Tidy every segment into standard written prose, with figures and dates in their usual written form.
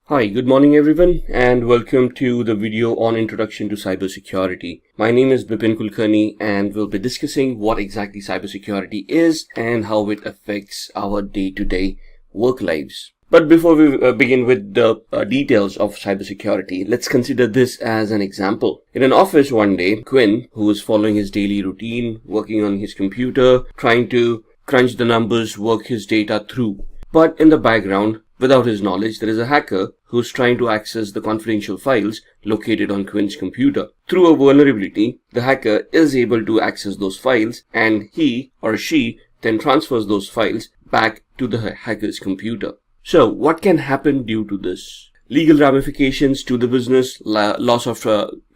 Hi, good morning everyone, and welcome to the video on Introduction to Cybersecurity. My name is Bipin Kulkarni, and we'll be discussing what exactly cybersecurity is and how it affects our day-to-day work lives. But before we begin with the details of cybersecurity, let's consider this as an example. In an office one day, Quinn, who was following his daily routine, working on his computer, trying to crunch the numbers, work his data through. But in the background, without his knowledge, there is a hacker who's trying to access the confidential files located on Quinn's computer. Through a vulnerability, the hacker is able to access those files, and he or she then transfers those files back to the hacker's computer. So what can happen due to this? Legal ramifications to the business, loss of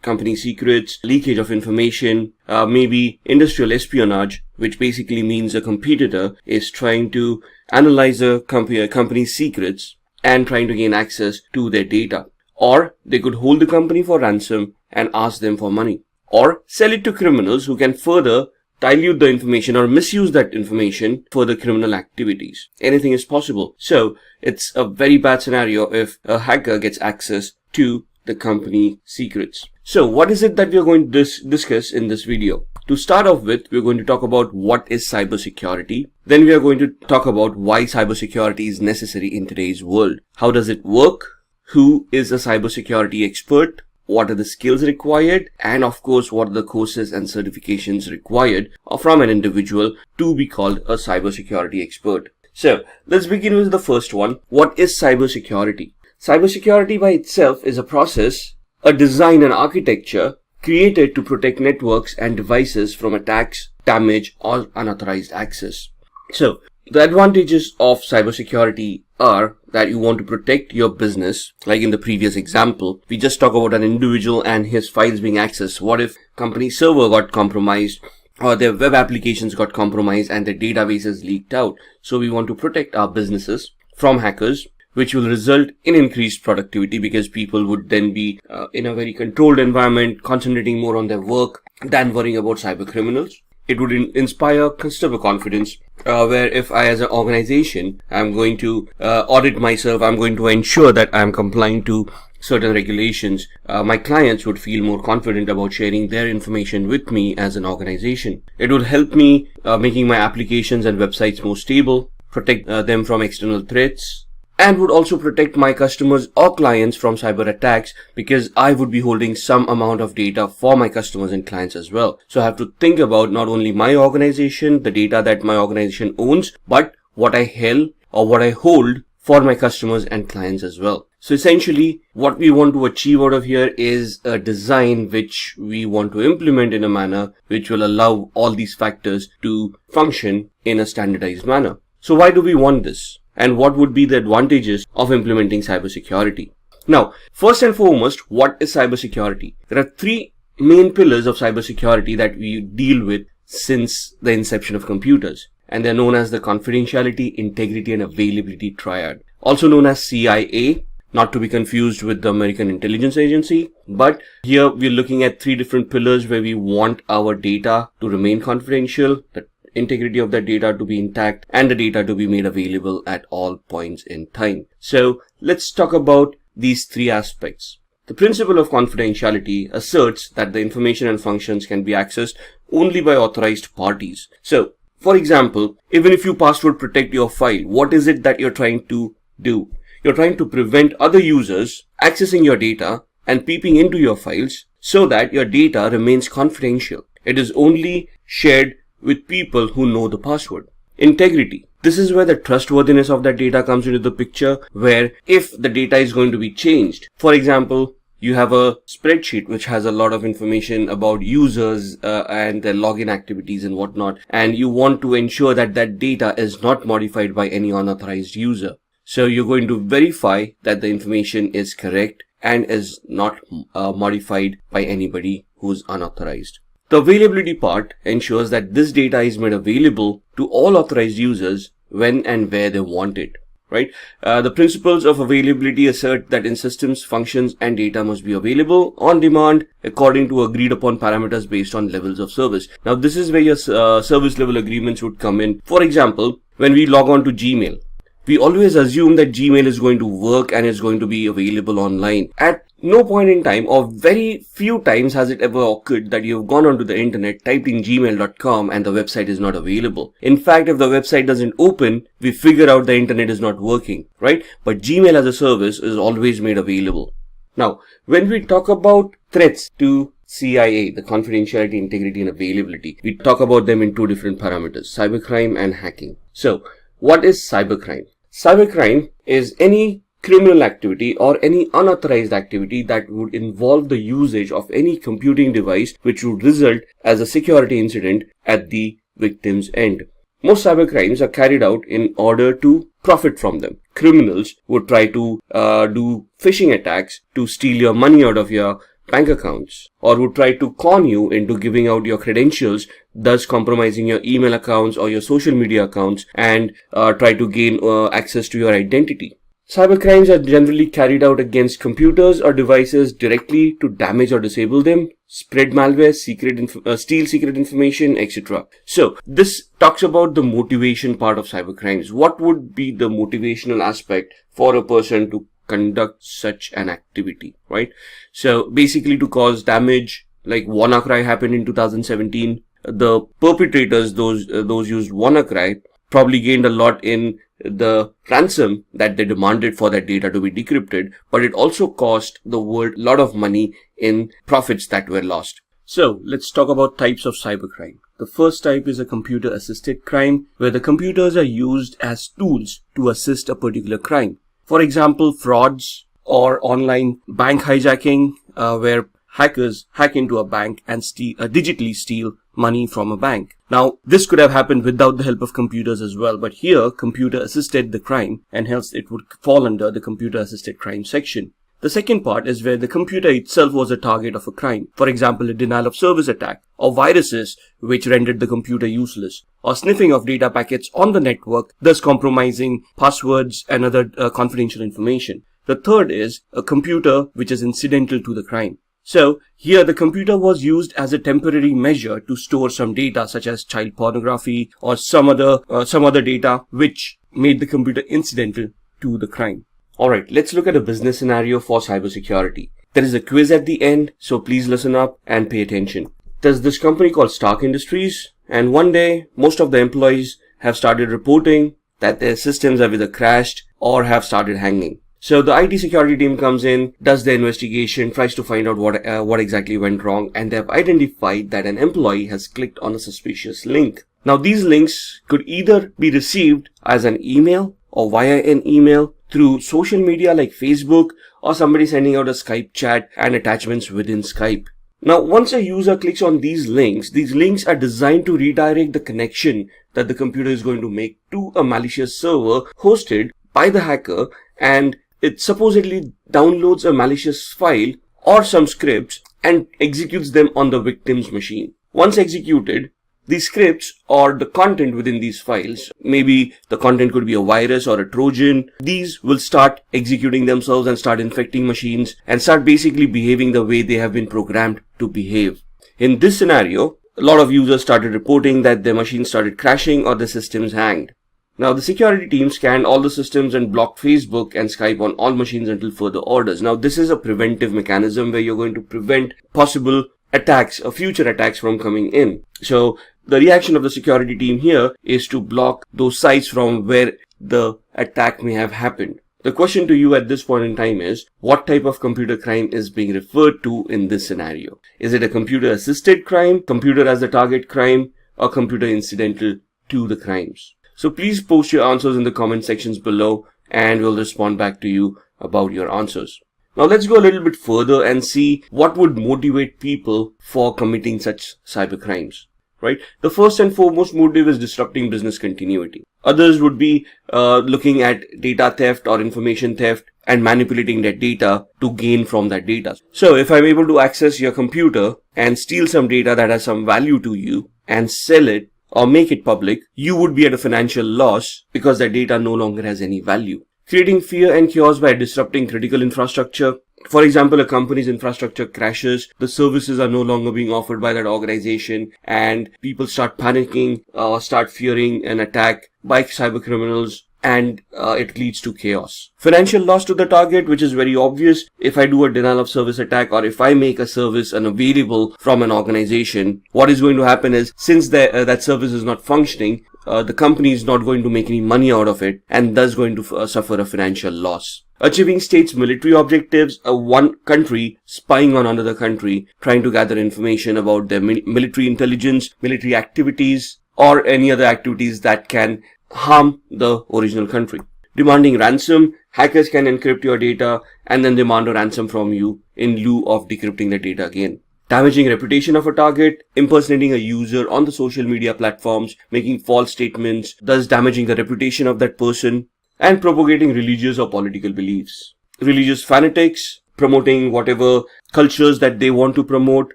company secrets, leakage of information, maybe industrial espionage, which basically means a competitor is trying to analyze a company's secrets and trying to gain access to their data. Or they could hold the company for ransom and ask them for money. Or sell it to criminals who can further dilute the information or misuse that information for the criminal activities. Anything is possible. So it's a very bad scenario if a hacker gets access to the company secrets. So what is it that we are going to discuss in this video? To start off with, we're going to talk about what is cybersecurity. Then we are going to talk about why cybersecurity is necessary in today's world. How does it work? Who is a cybersecurity expert? What are the skills required? And of course, what are the courses and certifications required from an individual to be called a cybersecurity expert? So let's begin with the first one. What is cybersecurity? Cybersecurity by itself is a process, a design and architecture created to protect networks and devices from attacks, damage, or unauthorized access. So the advantages of cybersecurity are that you want to protect your business. Like in the previous example, we just talk about an individual and his files being accessed. What if company server got compromised or their web applications got compromised and their databases leaked out? So we want to protect our businesses from hackers, which will result in increased productivity because people would then be in a very controlled environment, concentrating more on their work than worrying about cyber criminals. It would inspire customer confidence, where if I as an organization, I'm going to audit myself, I'm going to ensure that I'm complying to certain regulations, my clients would feel more confident about sharing their information with me as an organization. It would help me making my applications and websites more stable, protect them from external threats, and would also protect my customers or clients from cyber attacks because I would be holding some amount of data for my customers and clients as well. So I have to think about not only my organization, the data that my organization owns, but what I held or what I hold for my customers and clients as well. So essentially, what we want to achieve out of here is a design which we want to implement in a manner which will allow all these factors to function in a standardized manner. So why do we want this? And what would be the advantages of implementing cybersecurity? Now, first and foremost, what is cybersecurity? There are three main pillars of cybersecurity that we deal with since the inception of computers, and they're known as the confidentiality, integrity, and availability triad, also known as CIA, not to be confused with the American Intelligence Agency. But here we're looking at three different pillars where we want our data to remain confidential, the integrity of that data to be intact, and the data to be made available at all points in time. So let's talk about these three aspects. The principle of confidentiality asserts that the information and functions can be accessed only by authorized parties. So, for example, even if you password protect your file, what is it that you're trying to do? You're trying to prevent other users accessing your data and peeping into your files so that your data remains confidential. It is only shared with people who know the password. Integrity. This is where the trustworthiness of that data comes into the picture, where if the data is going to be changed, for example, you have a spreadsheet which has a lot of information about users and their login activities and whatnot, and you want to ensure that that data is not modified by any unauthorized user. So you're going to verify that the information is correct and is not modified by anybody who's unauthorized. The availability part ensures that this data is made available to all authorized users when and where they want it, right? The principles of availability assert that in systems, functions and data must be available on demand according to agreed upon parameters based on levels of service. Now, this is where your service level agreements would come in. For example, when we log on to Gmail, we always assume that Gmail is going to work and is going to be available online. At no point in time, or very few times, has it ever occurred that you've gone onto the internet, typed in gmail.com and the website is not available. In fact, if the website doesn't open, we figure out the internet is not working, right? But Gmail as a service is always made available. Now, when we talk about threats to CIA, the confidentiality, integrity and availability, we talk about them in two different parameters, cybercrime and hacking. So, what is cybercrime? Cybercrime is any criminal activity or any unauthorized activity that would involve the usage of any computing device which would result as a security incident at the victim's end. Most cybercrimes are carried out in order to profit from them. Criminals would try to do phishing attacks to steal your money out of your bank accounts, or would try to con you into giving out your credentials, thus compromising your email accounts or your social media accounts, and try to gain access to your identity. Cybercrimes are generally carried out against computers or devices directly to damage or disable them, spread malware, steal secret information, etc. So this talks about the motivation part of cybercrimes. What would be the motivational aspect for a person to conduct such an activity, right? So basically to cause damage, like WannaCry happened in 2017. The perpetrators, those used WannaCry, probably gained a lot in the ransom that they demanded for that data to be decrypted, but it also cost the world a lot of money in profits that were lost. So let's talk about types of cybercrime. The first type is a computer-assisted crime, where the computers are used as tools to assist a particular crime. For example, frauds or online bank hijacking, where hackers hack into a bank and digitally steal money from a bank. Now, this could have happened without the help of computers as well, but here computer assisted the crime and hence it would fall under the computer assisted crime section. The second part is where the computer itself was a target of a crime. For example, a denial of service attack, or viruses which rendered the computer useless, or sniffing of data packets on the network, thus compromising passwords and other confidential information. The third is a computer which is incidental to the crime. So here the computer was used as a temporary measure to store some data such as child pornography or some other data which made the computer incidental to the crime. Alright, let's look at a business scenario for cybersecurity. There is a quiz at the end, so please listen up and pay attention. There's this company called Stark Industries, and one day most of the employees have started reporting that their systems have either crashed or have started hanging. So the IT security team comes in, does the investigation, tries to find out what exactly went wrong, and they have identified that an employee has clicked on a suspicious link. Now these links could either be received as an email or via an email through social media like Facebook, or somebody sending out a Skype chat and attachments within Skype. Now once a user clicks on these links are designed to redirect the connection that the computer is going to make to a malicious server hosted by the hacker, and it supposedly downloads a malicious file or some scripts and executes them on the victim's machine. Once executed, these scripts or the content within these files, maybe the content could be a virus or a Trojan, these will start executing themselves and start infecting machines and start basically behaving the way they have been programmed to behave. In this scenario, a lot of users started reporting that their machines started crashing or the systems hanged. Now the security team scanned all the systems and blocked Facebook and Skype on all machines until further orders. Now this is a preventive mechanism where you're going to prevent possible attacks or future attacks from coming in. So the reaction of the security team here is to block those sites from where the attack may have happened. The question to you at this point in time is, what type of computer crime is being referred to in this scenario? Is it a computer assisted crime, computer as the target crime, or computer incidental to the crimes? So please post your answers in the comment sections below and we'll respond back to you about your answers. Now let's go a little bit further and see what would motivate people for committing such cyber crimes, right? The first and foremost motive is disrupting business continuity. Others would be looking at data theft or information theft and manipulating that data to gain from that data. So if I'm able to access your computer and steal some data that has some value to you and sell it, or make it public, you would be at a financial loss because that data no longer has any value. Creating fear and chaos by disrupting critical infrastructure. For example, a company's infrastructure crashes, the services are no longer being offered by that organization, and people start panicking, start fearing an attack by cyber criminals, and it leads to chaos. Financial loss to the target, which is very obvious. If I do a denial of service attack, or if I make a service unavailable from an organization, what is going to happen is, since that service is not functioning, the company is not going to make any money out of it, and thus going to suffer a financial loss. Achieving states' military objectives, one country spying on another country, trying to gather information about their military intelligence, military activities, or any other activities that can harm the original country. Demanding ransom, hackers can encrypt your data and then demand a ransom from you in lieu of decrypting the data again. Damaging reputation of a target, impersonating a user on the social media platforms, making false statements, thus damaging the reputation of that person, and propagating religious or political beliefs. Religious fanatics, promoting whatever cultures that they want to promote,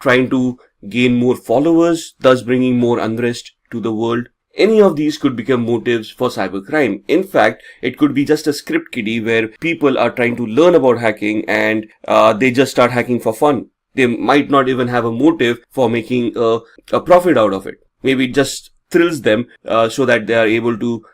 trying to gain more followers, thus bringing more unrest to the world. Any of these could become motives for cybercrime. In fact, it could be just a script kiddie where people are trying to learn about hacking and they just start hacking for fun. They might not even have a motive for making a profit out of it. Maybe it just thrills them so that they are able to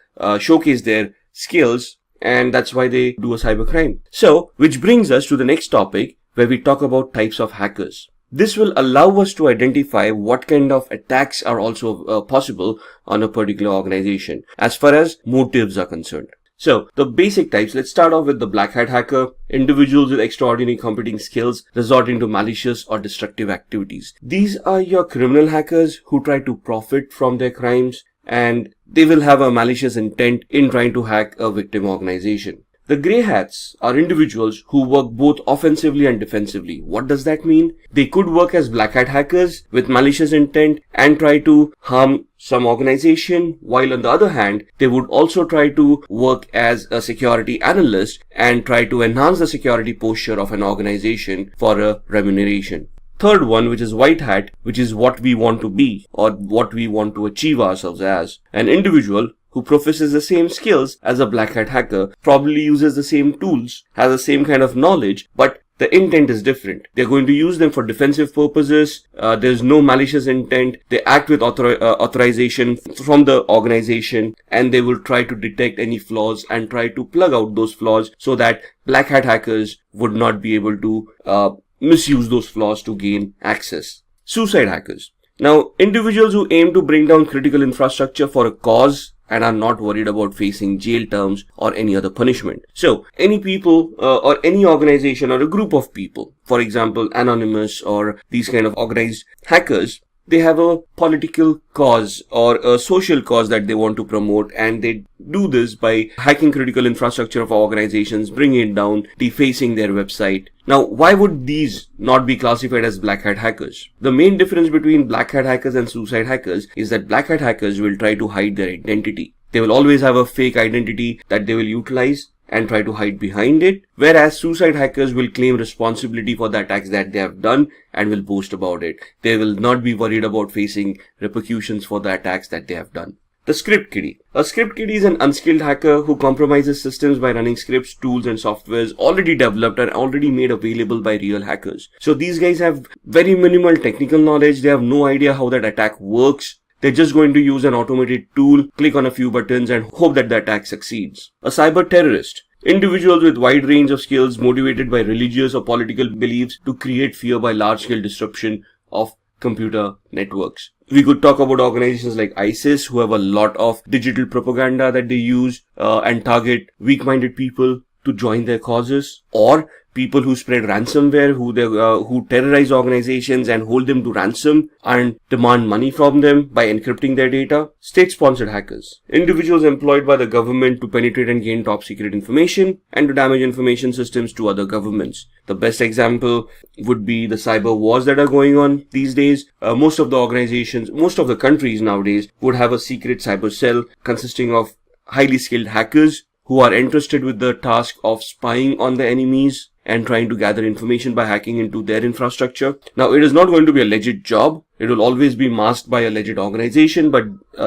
showcase their skills, and that's why they do a cybercrime. So, which brings us to the next topic where we talk about types of hackers. This will allow us to identify what kind of attacks are also possible on a particular organization as far as motives are concerned. So, the basic types, let's start off with the black hat hacker. Individuals with extraordinary computing skills resorting to malicious or destructive activities. These are your criminal hackers who try to profit from their crimes, and they will have a malicious intent in trying to hack a victim organization. The grey hats are individuals who work both offensively and defensively. What does that mean? They could work as black hat hackers with malicious intent and try to harm some organization, while on the other hand, they would also try to work as a security analyst and try to enhance the security posture of an organization for a remuneration. Third one, which is white hat, which is what we want to be or what we want to achieve ourselves as. An individual who professes the same skills as a black hat hacker, probably uses the same tools, has the same kind of knowledge, but the intent is different. They're going to use them for defensive purposes. There's no malicious intent. They act with authorization from the organization, and they will try to detect any flaws and try to plug out those flaws so that black hat hackers would not be able to misuse those flaws to gain access. Suicide hackers. Now, individuals who aim to bring down critical infrastructure for a cause and are not worried about facing jail terms or any other punishment. So, any people or any organization or a group of people, for example, Anonymous or these kind of organized hackers, they have a political cause or a social cause that they want to promote, and they do this by hacking critical infrastructure of organizations, bringing it down, defacing their website. Now, why would these not be classified as black hat hackers? The main difference between black hat hackers and suicide hackers is that black hat hackers will try to hide their identity. They will always have a fake identity that they will utilize and try to hide behind it, whereas suicide hackers will claim responsibility for the attacks that they have done and will boast about it. They will not be worried about facing repercussions for the attacks that they have done. The script kiddie. A script kiddie is an unskilled hacker who compromises systems by running scripts, tools and softwares already developed and already made available by real hackers. So these guys have very minimal technical knowledge. They have no idea how that attack works. They're just going to use an automated tool, click on a few buttons and hope that the attack succeeds. A cyber terrorist. Individuals with wide range of skills motivated by religious or political beliefs to create fear by large-scale disruption of computer networks. We could talk about organizations like ISIS, who have a lot of digital propaganda that they use and target weak-minded people to join their causes, or people who spread ransomware, who terrorize organizations and hold them to ransom and demand money from them by encrypting their data. State-sponsored hackers. Individuals employed by the government to penetrate and gain top-secret information and to damage information systems to other governments. The best example would be the cyber wars that are going on these days. Most of the organizations, most of the countries nowadays would have a secret cyber cell consisting of highly skilled hackers who are entrusted with the task of spying on the enemies and trying to gather information by hacking into their infrastructure. Now, it is not going to be a legit job. It will always be masked by a legit organization, but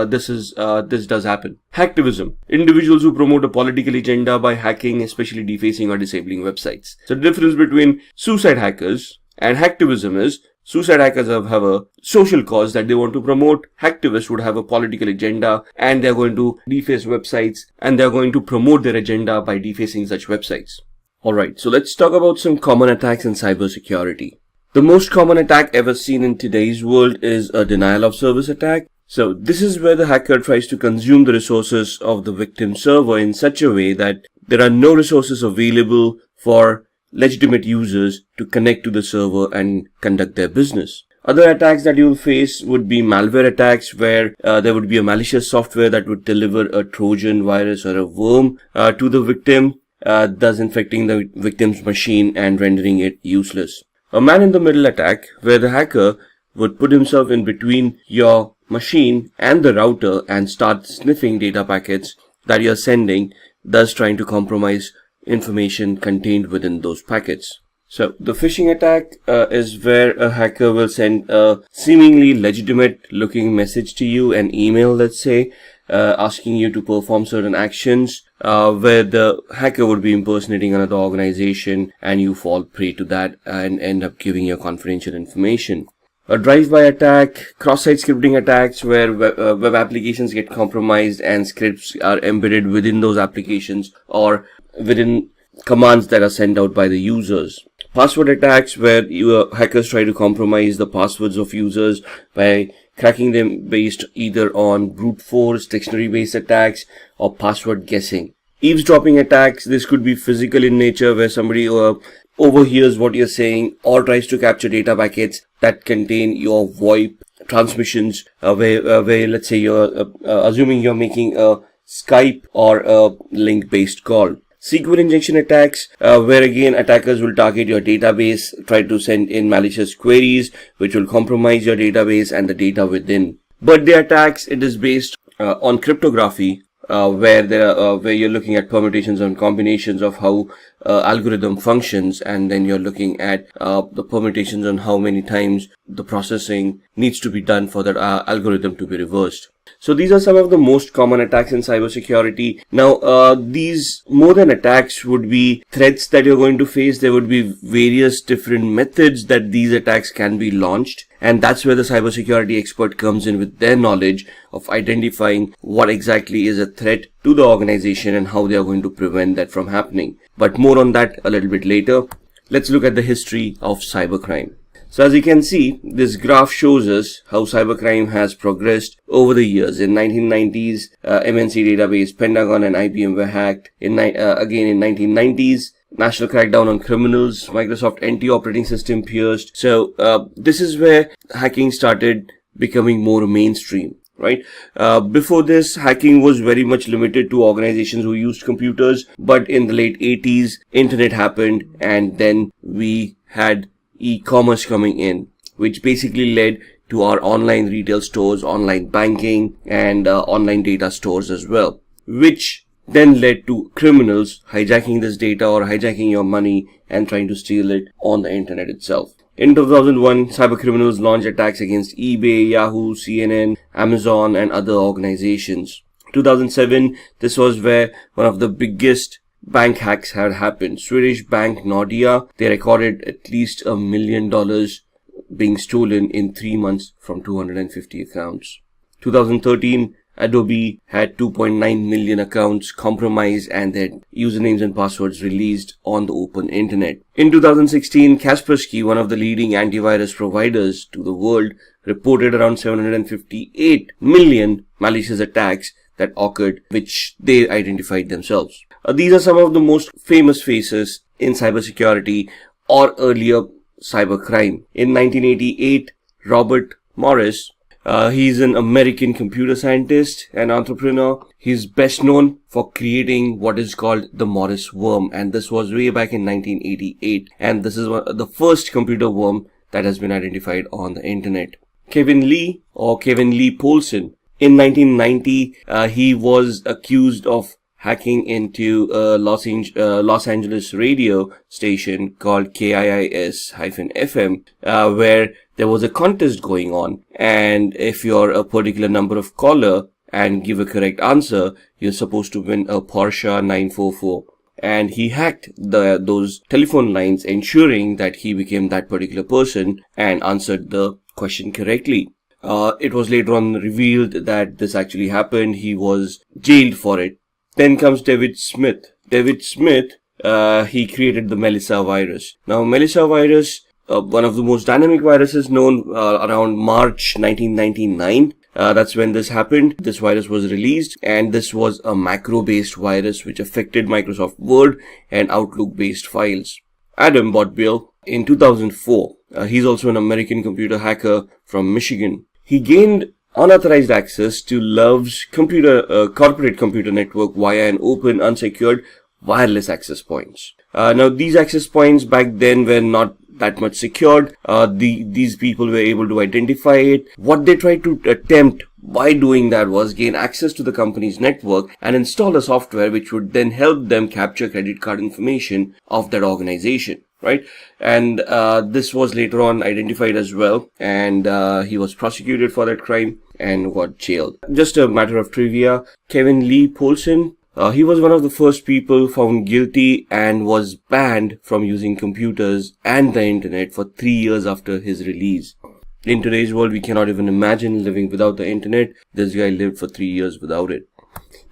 this does happen. Hacktivism. Individuals who promote a political agenda by hacking, especially defacing or disabling websites. So the difference between suicide hackers and hacktivism is suicide hackers have a social cause that they want to promote. Hacktivists would have a political agenda and they're going to deface websites and they're going to promote their agenda by defacing such websites. Alright, so let's talk about some common attacks in cybersecurity. The most common attack ever seen in today's world is a denial of service attack. So this is where the hacker tries to consume the resources of the victim server in such a way that there are no resources available for legitimate users to connect to the server and conduct their business. Other attacks that you will face would be malware attacks, where there would be a malicious software that would deliver a Trojan virus or a worm to the victim, thus infecting the victim's machine and rendering it useless. A man-in-the-middle attack, where the hacker would put himself in between your machine and the router and start sniffing data packets that you're sending, thus trying to compromise information contained within those packets. So the phishing attack is where a hacker will send a seemingly legitimate looking message to you, an email, let's say, asking you to perform certain actions, where the hacker would be impersonating another organization and you fall prey to that and end up giving your confidential information. A drive-by attack, cross-site scripting attacks, where web applications get compromised and scripts are embedded within those applications or within commands that are sent out by the users. Password attacks, where hackers try to compromise the passwords of users by cracking them based either on brute force, dictionary-based attacks, or password guessing. Eavesdropping attacks, this could be physical in nature, where somebody overhears what you're saying or tries to capture data packets that contain your VoIP transmissions, where let's say you're assuming you're making a Skype or a link-based call. SQL injection attacks, where again attackers will target your database, try to send in malicious queries which will compromise your database and the data within. Birthday attacks, it is based on cryptography, where you're looking at permutations and combinations of how algorithm functions, and then you're looking at the permutations on how many times the processing needs to be done for that algorithm to be reversed. So these are some of the most common attacks in cybersecurity. Now, these more than attacks would be threats that you're going to face. There would be various different methods that these attacks can be launched. And that's where the cybersecurity expert comes in with their knowledge of identifying what exactly is a threat to the organization and how they are going to prevent that from happening. But more on that a little bit later. Let's look at the history of cybercrime. So as you can see, this graph shows us how cybercrime has progressed over the years. In 1990s, MNC database, Pentagon and IBM were hacked. Again in 1990s, national crackdown on criminals, Microsoft NT operating system pierced. So this is where hacking started becoming more mainstream, right? Before this, hacking was very much limited to organizations who used computers. But in the late 80s, internet happened, and then we had e-commerce coming in, which basically led to our online retail stores, online banking, and online data stores as well, which then led to criminals hijacking this data or hijacking your money and trying to steal it on the internet itself. In 2001, cybercriminals launched attacks against eBay, Yahoo, CNN, Amazon, and other organizations. 2007, this was where one of the biggest bank hacks had happened. Swedish bank Nordea, they recorded at least $1 million being stolen in 3 months from 250 accounts. 2013, Adobe had 2.9 million accounts compromised and their usernames and passwords released on the open internet. In 2016, Kaspersky, one of the leading antivirus providers to the world, reported around 758 million malicious attacks that occurred, which they identified themselves. These are some of the most famous faces in cybersecurity or earlier cybercrime. In 1988, Robert Morris, he's an American computer scientist and entrepreneur. He's best known for creating what is called the Morris worm, and this was way back in 1988, and this is the first computer worm that has been identified on the internet. Kevin Lee Polson, in 1990, he was accused of hacking into a Los Angeles radio station called KIIS-FM, where there was a contest going on. And if you're a particular number of caller and give a correct answer, you're supposed to win a Porsche 944. And he hacked those telephone lines, ensuring that he became that particular person and answered the question correctly. It was later on revealed that this actually happened. He was jailed for it. Then comes David Smith. David Smith, he created the Melissa virus. Now, Melissa virus, one of the most dynamic viruses known, around March 1999. That's when this happened. This virus was released, and this was a macro-based virus which affected Microsoft Word and Outlook-based files. Adam Botbill, in 2004, he's also an American computer hacker from Michigan. He gained unauthorized access to Love's corporate computer network via an open, unsecured, wireless access points. Now, these access points back then were not that much secured. These people were able to identify it. What they tried to attempt by doing that was gain access to the company's network and install a software which would then help them capture credit card information of that organization, right? And this was later on identified as well, and he was prosecuted for that crime and got jailed. Just a matter of trivia, Kevin Lee Polson, he was one of the first people found guilty and was banned from using computers and the internet for 3 years after his release. In today's world, we cannot even imagine living without the internet. This guy lived for 3 years without it.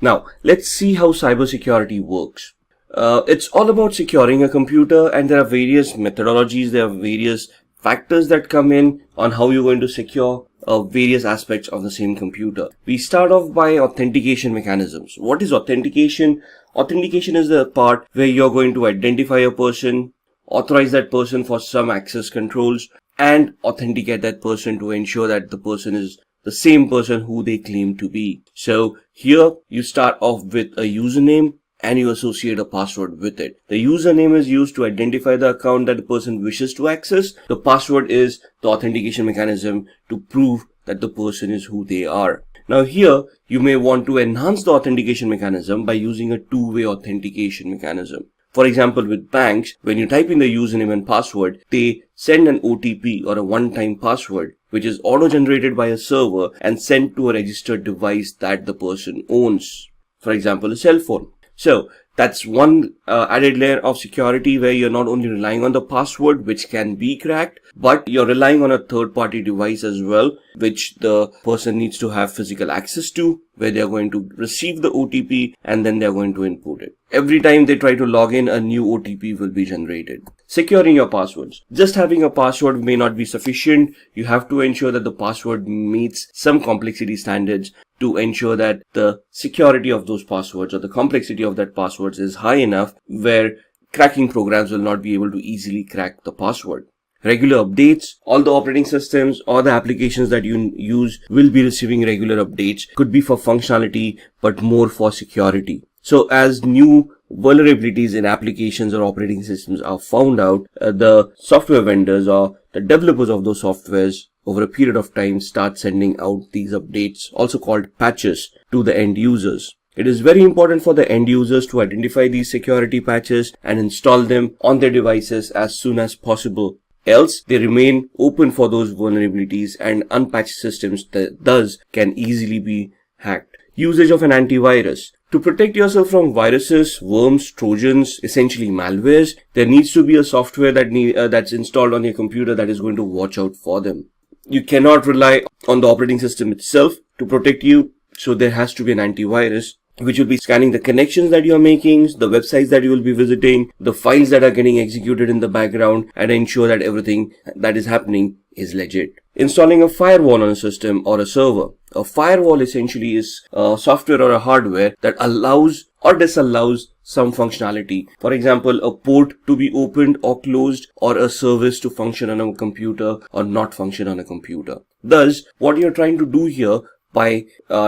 Now, let's see how cybersecurity works. It's all about securing a computer, and there are various methodologies, there are various factors that come in on how you're going to secure various aspects of the same computer. We start off by authentication mechanisms. What is authentication? Authentication is the part where you're going to identify a person, authorize that person for some access controls, and authenticate that person to ensure that the person is the same person who they claim to be. So here you start off with a username and you associate a password with it. The username is used to identify the account that the person wishes to access. The password is the authentication mechanism to prove that the person is who they are. Now here, you may want to enhance the authentication mechanism by using a two-way authentication mechanism. For example, with banks, when you type in the username and password, they send an OTP or a one-time password, which is auto-generated by a server and sent to a registered device that the person owns. For example, a cell phone. So that's one added layer of security where you're not only relying on the password, which can be cracked, but you're relying on a third-party device as well, which the person needs to have physical access to, where they're going to receive the OTP and then they're going to input it. Every time they try to log in, a new OTP will be generated. Securing your passwords. Just having a password may not be sufficient. You have to ensure that the password meets some complexity standards to ensure that the security of those passwords or the complexity of that passwords is high enough where cracking programs will not be able to easily crack the password. Regular updates. All the operating systems or the applications that you use will be receiving regular updates. Could be for functionality, but more for security. So as new vulnerabilities in applications or operating systems are found out, the software vendors or the developers of those softwares over a period of time start sending out these updates, also called patches, to the end users. It is very important for the end users to identify these security patches and install them on their devices as soon as possible. Else, they remain open for those vulnerabilities, and unpatched systems thus can easily be hacked. Usage of an antivirus. To protect yourself from viruses, worms, trojans, essentially malwares, there needs to be a software that's installed on your computer that is going to watch out for them. You cannot rely on the operating system itself to protect you, so there has to be an antivirus which will be scanning the connections that you are making, the websites that you will be visiting, the files that are getting executed in the background, and ensure that everything that is happening is legit. Installing a firewall on a system or a server. A firewall essentially is a software or a hardware that allows or disallows some functionality. For example, a port to be opened or closed, or a service to function on a computer or not function on a computer. Thus, what you're trying to do here by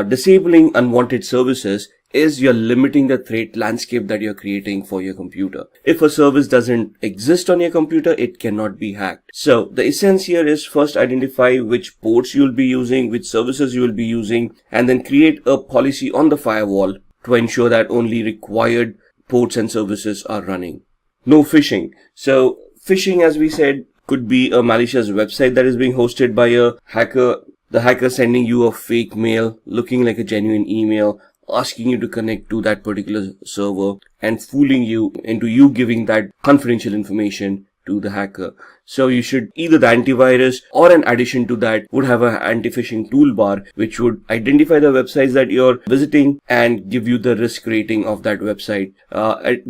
disabling unwanted services is you're limiting the threat landscape that you're creating for your computer. If a service doesn't exist on your computer, it cannot be hacked. So the essence here is first identify which ports you'll be using, which services you will be using, and then create a policy on the firewall to ensure that only required ports and services are running. No phishing. So phishing, as we said, could be a malicious website that is being hosted by a hacker. The hacker sending you a fake mail looking like a genuine email, asking you to connect to that particular server and fooling you into you giving that confidential information to the hacker. So you should either the antivirus or an addition to that would have an anti-phishing toolbar which would identify the websites that you're visiting and give you the risk rating of that website,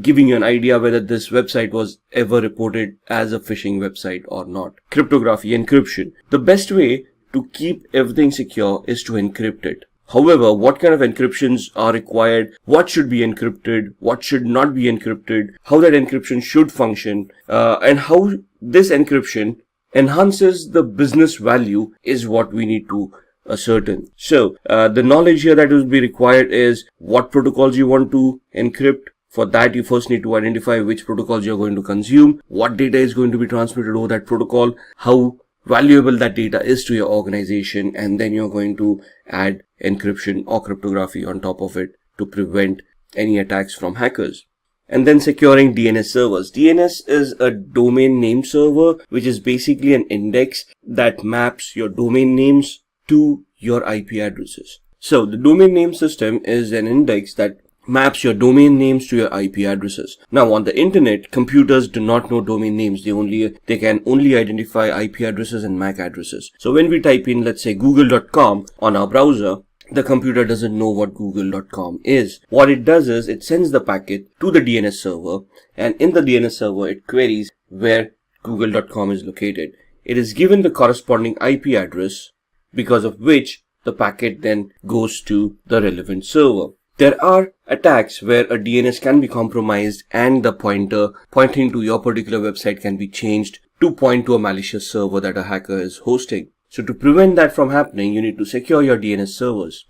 giving you an idea whether this website was ever reported as a phishing website or not. Cryptography, encryption. The best way to keep everything secure is to encrypt it. However, what kind of encryptions are required, what should be encrypted, what should not be encrypted, how that encryption should function, and how this encryption enhances the business value is what we need to ascertain. So, the knowledge here that will be required is what protocols you want to encrypt. For that, you first need to identify which protocols you're going to consume, what data is going to be transmitted over that protocol, how valuable that data is to your organization, and then you're going to add encryption or cryptography on top of it to prevent any attacks from hackers. And then securing DNS servers. DNS is a domain name server, which is basically an index that maps your domain names to your IP addresses. So the domain name system is an index that maps your domain names to your IP addresses. Now on the internet, computers do not know domain names. They can only identify IP addresses and MAC addresses. So when we type in, let's say, google.com on our browser, the computer doesn't know what google.com is. What it does is it sends the packet to the DNS server, and in the DNS server it queries where google.com is located. It is given the corresponding IP address, because of which the packet then goes to the relevant server. There are attacks where a DNS can be compromised and the pointer pointing to your particular website can be changed to point to a malicious server that a hacker is hosting. So to prevent that from happening, you need to secure your DNS servers.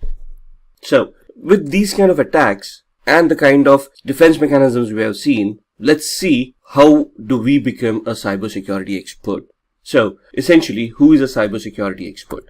So with these kind of attacks and the kind of defense mechanisms we have seen, let's see how do we become a cybersecurity expert. So essentially, who is a cybersecurity expert?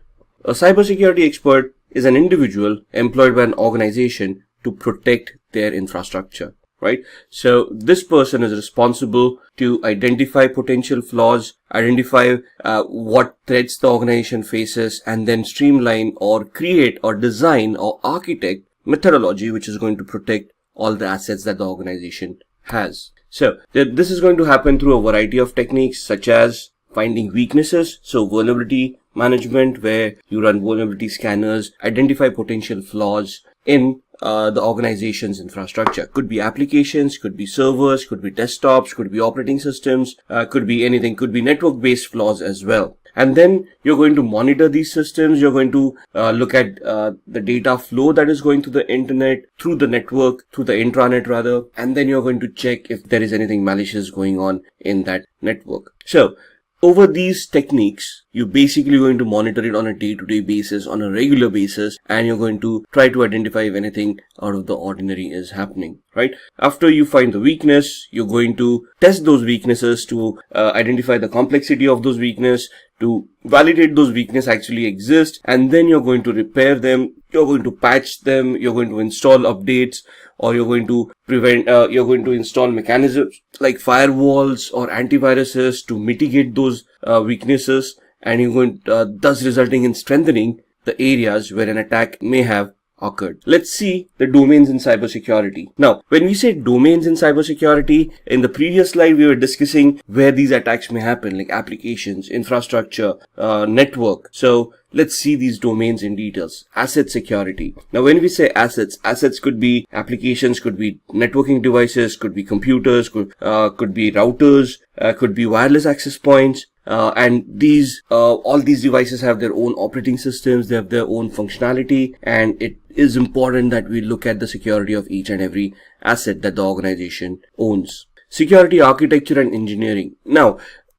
A cybersecurity expert is an individual employed by an organization to protect their infrastructure, right? So this person is responsible to identify potential flaws, identify what threats the organization faces, and then streamline or create or design or architect methodology which is going to protect all the assets that the organization has. So this is going to happen through a variety of techniques such as finding weaknesses, so vulnerability management, where you run vulnerability scanners, identify potential flaws in the organization's infrastructure. Could be applications, could be servers, could be desktops, could be operating systems, could be anything, could be network-based flaws as well. And then you're going to monitor these systems. You're going to look at the data flow that is going to the internet, through the network, through the intranet rather, and then you're going to check if there is anything malicious going on in that network. So over these techniques, you're basically going to monitor it on a day-to-day basis, on a regular basis, and you're going to try to identify if anything out of the ordinary is happening, right? After you find the weakness, you're going to test those weaknesses to identify the complexity of those weaknesses, to validate those weaknesses actually exist, and then you're going to repair them, you're going to patch them, you're going to install updates, or you're going to you're going to install mechanisms like firewalls or antiviruses to mitigate those weaknesses, and you're going thus resulting in strengthening the areas where an attack may have occurred. Let's see the domains in cybersecurity. Now, when we say domains in cybersecurity, in the previous slide we were discussing where these attacks may happen, like applications, infrastructure, network. So let's see these domains in details. Asset security. Now, when we say assets could be applications, could be networking devices, could be computers, could be routers, could be wireless access points. And these all these devices have their own operating systems, they have their own functionality, and it is important that we look at the security of each and every asset that the organization owns. Security architecture and engineering. Now,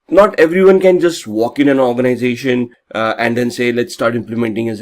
not everyone can just walk in an organization and then say, let's start implementing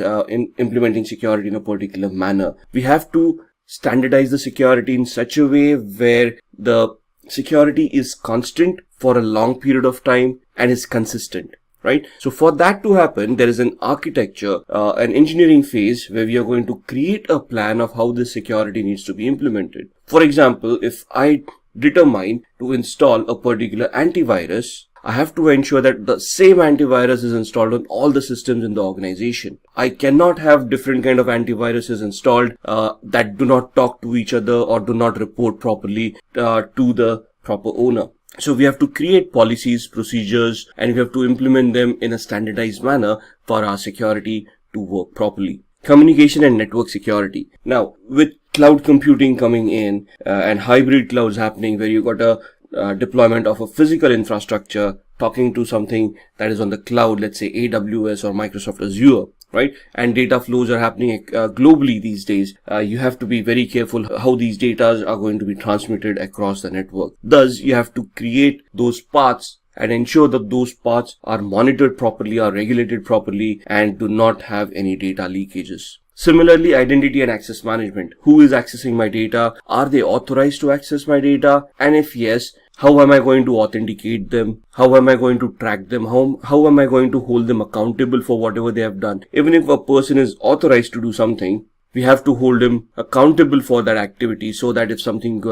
security in a particular manner. We have to standardize the security in such a way where the security is constant for a long period of time and is consistent. right? So for that to happen, there is an architecture, an engineering phase where we are going to create a plan of how this security needs to be implemented. For example, if I determine to install a particular antivirus, I have to ensure that the same antivirus is installed on all the systems in the organization. I cannot have different kind of antiviruses installed that do not talk to each other or do not report properly to the proper owner. So we have to create policies, procedures, and we have to implement them in a standardized manner for our security to work properly. Communication and network security. Now, with cloud computing coming in and hybrid clouds happening, where you got a deployment of a physical infrastructure talking to something that is on the cloud, let's say AWS or Microsoft Azure, right? And data flows are happening globally these days. You have to be very careful how these data are going to be transmitted across the network. Thus, you have to create those paths and ensure that those paths are monitored properly, are regulated properly, and do not have any data leakages. Similarly, identity and access management. Who is accessing my data? Are they authorized to access my data? And if yes, how am I going to authenticate them? How am I going to track them? How am I going to hold them accountable for whatever they have done? Even if a person is authorized to do something, we have to hold him accountable for that activity so that if something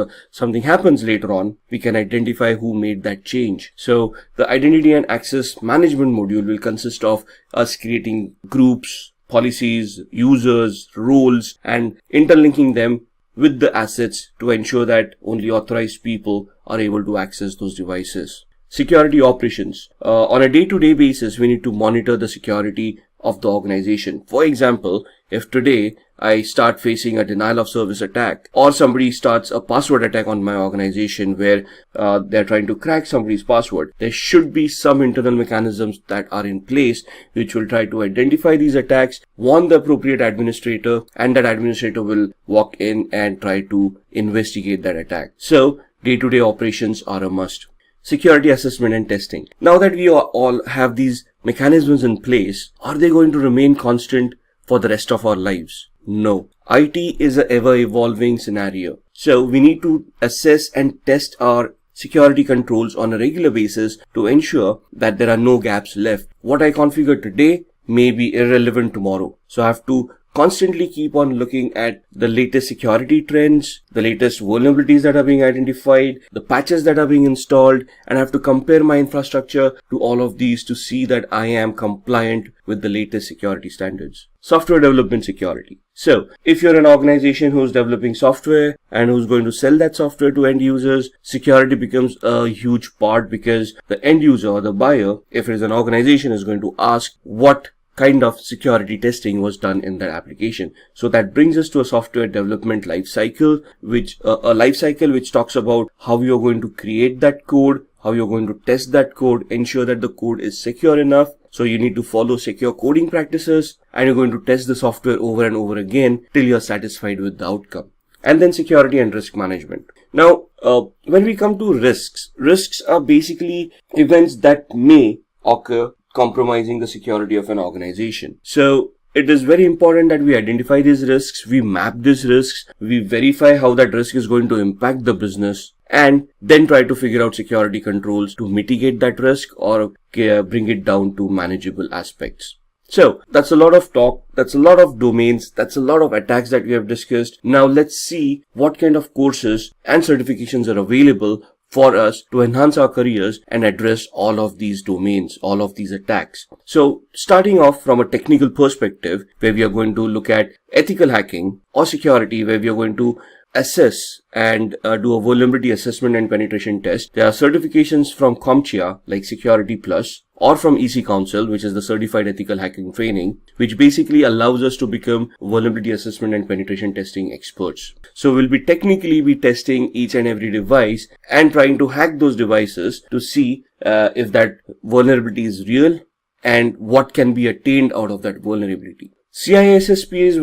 happens later on, we can identify who made that change. So the identity and access management module will consist of us creating groups, policies, users, roles, and interlinking them with the assets to ensure that only authorized people are able to access those devices. Security operations. On a day-to-day basis, we need to monitor the security of the organization. For example, if today I start facing a denial of service attack, or somebody starts a password attack on my organization where they're trying to crack somebody's password, there should be some internal mechanisms that are in place which will try to identify these attacks, warn the appropriate administrator, and that administrator will walk in and try to investigate that attack. So day-to-day operations are a must. Security assessment and testing. Now that we all have these mechanisms in place, are they going to remain constant for the rest of our lives? No. IT is an ever-evolving scenario. So we need to assess and test our security controls on a regular basis to ensure that there are no gaps left. What I configure today may be irrelevant tomorrow. So I have to constantly keep on looking at the latest security trends, the latest vulnerabilities that are being identified, the patches that are being installed, and I have to compare my infrastructure to all of these to see that I am compliant with the latest security standards. Software development security. So if you're an organization who's developing software and who's going to sell that software to end users, security becomes a huge part, because the end user or the buyer, if it is an organization, is going to ask what kind of security testing was done in that application. So that brings us to a software development life cycle, which talks about how you're going to create that code, how you're going to test that code, ensure that the code is secure enough. So you need to follow secure coding practices, and you're going to test the software over and over again till you're satisfied with the outcome. And then security and risk management. Now, when we come to risks are basically events that may occur compromising the security of an organization. So it is very important that we identify these risks, we map these risks, we verify how that risk is going to impact the business, and then try to figure out security controls to mitigate that risk or bring it down to manageable aspects. So that's a lot of talk, that's a lot of domains, that's a lot of attacks that we have discussed. Now let's see what kind of courses and certifications are available for us to enhance our careers and address all of these domains, all of these attacks. So starting off from a technical perspective, where we are going to look at ethical hacking or security, where we are going to assess and do a vulnerability assessment and penetration test. There are certifications from CompTIA like Security Plus, or from EC Council, which is the Certified Ethical Hacking Training, which basically allows us to become vulnerability assessment and penetration testing experts. So we'll be technically testing each and every device and trying to hack those devices to see if that vulnerability is real and what can be attained out of that vulnerability. CISSP is a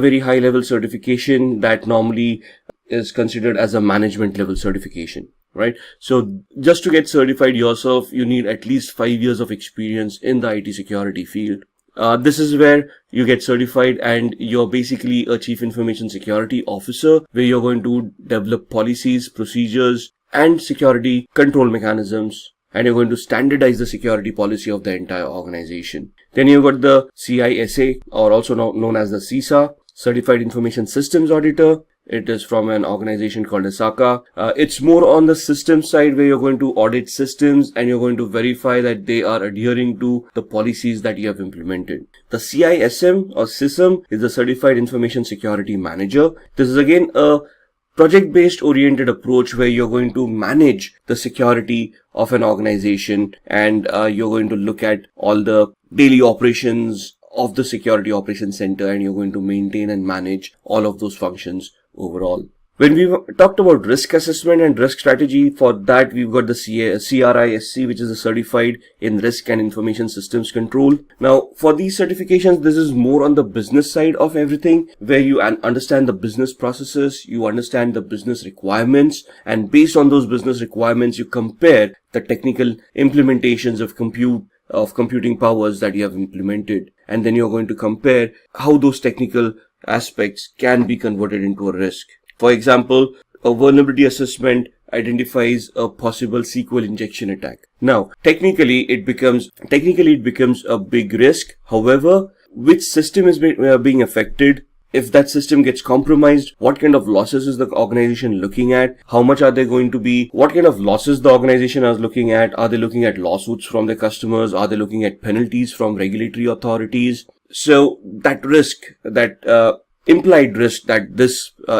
very high level certification that normally is considered as a management level certification. Right? So just to get certified yourself, you need at least 5 years of experience in the IT security field. This is where you get certified and you're basically a chief information security officer, where you're going to develop policies, procedures, and security control mechanisms and you're going to standardize the security policy of the entire organization. Then you've got the CISA, or also known as the CISA, Certified Information Systems Auditor. It is from an organization called ISACA. It's more on the system side, where you're going to audit systems and you're going to verify that they are adhering to the policies that you have implemented. The CISM or CISM is the Certified Information Security Manager. This is again a project-based oriented approach where you're going to manage the security of an organization, and you're going to look at all the daily operations of the security operations center, and you're going to maintain and manage all of those functions overall. When we talked about risk assessment and risk strategy, for that we've got the CRISC, which is a Certified in Risk and Information Systems Control. Now, for these certifications, this is more on the business side of everything, where you understand the business processes, you understand the business requirements, and based on those business requirements, you compare the technical implementations of computing powers that you have implemented, and then you're going to compare how those technical aspects can be converted into a risk. For example, a vulnerability assessment identifies a possible SQL injection attack. Now, technically it becomes a big risk. However, which system is being affected? If that system gets compromised, what kind of losses is the organization looking at? How much are they going to be? What kind of losses the organization is looking at? Are they looking at lawsuits from their customers? Are they looking at penalties from regulatory authorities? So that risk, that implied risk that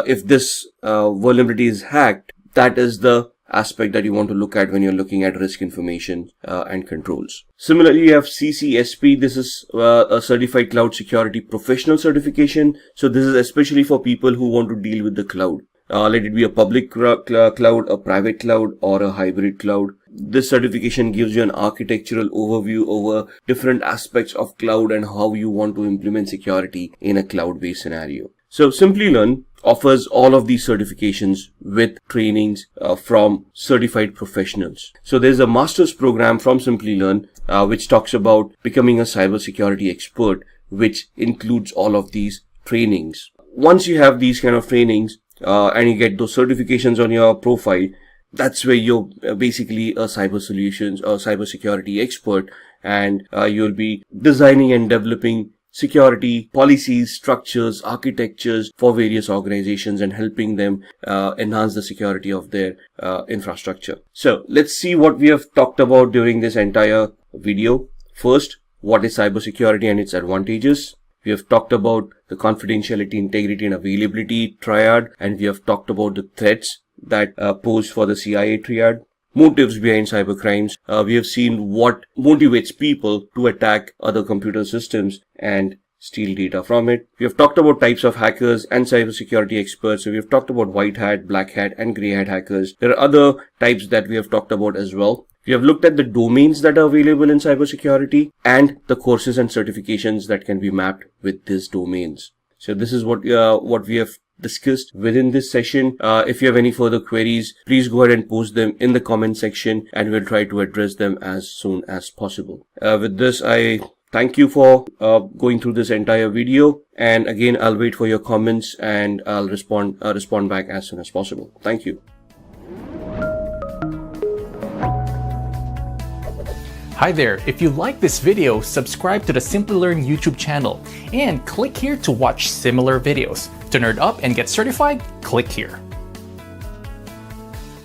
if this vulnerability is hacked, that is the aspect that you want to look at when you're looking at risk information and controls. Similarly, you have CCSP. This is a Certified Cloud Security Professional certification. So this is especially for people who want to deal with the cloud. Let it be a public cloud, a private cloud, or a hybrid cloud. This certification gives you an architectural overview over different aspects of cloud and how you want to implement security in a cloud-based scenario. So Simplilearn offers all of these certifications with trainings from certified professionals. So there's a master's program from Simplilearn which talks about becoming a cybersecurity expert, which includes all of these trainings. Once you have these kind of trainings and you get those certifications on your profile, that's where you're basically a cyber solutions or cybersecurity expert, and you'll be designing and developing security policies, structures, architectures for various organizations and helping them enhance the security of their infrastructure. So let's see what we have talked about during this entire video. First, what is cybersecurity and its advantages? We have talked about the confidentiality, integrity, and availability triad, and we have talked about the threats that pose for the CIA triad. Motives behind cybercrimes. We have seen what motivates people to attack other computer systems and steal data from it. We have talked about types of hackers and cybersecurity experts. So we have talked about white hat, black hat, and gray hat hackers. There are other types that we have talked about as well. We have looked at the domains that are available in cybersecurity and the courses and certifications that can be mapped with these domains. So this is what we have discussed within this session. If you have any further queries, please go ahead and post them in the comment section, and we'll try to address them as soon as possible. With this, I thank you for going through this entire video, and again, I'll wait for your comments and I'll respond back as soon as possible. Thank you. Hi there, if you like this video, subscribe to the Simplilearn YouTube channel and click here to watch similar videos. To nerd up and get certified, click here.